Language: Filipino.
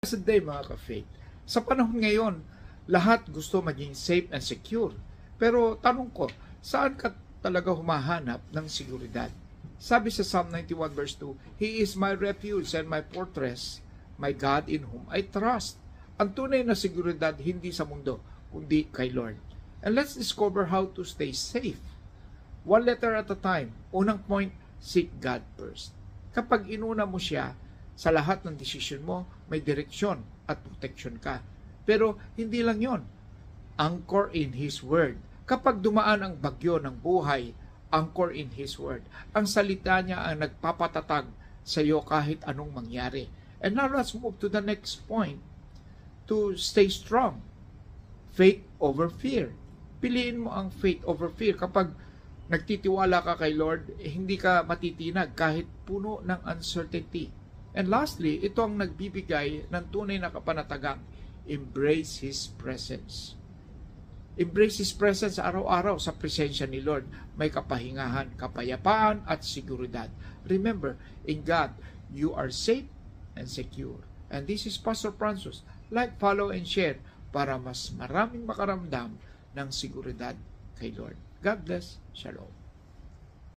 Blessed day mga ka-faith. Sa panahon ngayon, lahat gusto maging safe and secure. Pero tanong ko, saan ka talaga humahanap ng seguridad? Sabi sa Psalm 91 verse 2, He is my refuge and my fortress, my God in whom I trust. Ang tunay na seguridad hindi sa mundo, kundi kay Lord. And let's discover how to stay safe. One letter at a time. Unang point, seek God first. Kapag inuna mo siya, sa lahat ng desisyon mo, may direksyon at protection ka. Pero hindi lang yon. Anchor in His Word. Kapag dumaan ang bagyo ng buhay, anchor in His Word. Ang salita niya ang nagpapatatag sa iyo kahit anong mangyari. And now let's move to the next point. To stay strong. Faith over fear. Piliin mo ang faith over fear. Kapag nagtitiwala ka kay Lord, hindi ka matitinag kahit puno ng uncertainty. And lastly, ito ang nagbibigay ng tunay na kapanatagan. Embrace His presence. Embrace His presence araw-araw sa presensya ni Lord. May kapahingahan, kapayapaan at seguridad. Remember, in God, you are safe and secure. And this is Pastor Francis. Like, follow, and share para mas maraming makaramdam ng seguridad kay Lord. God bless. Shalom.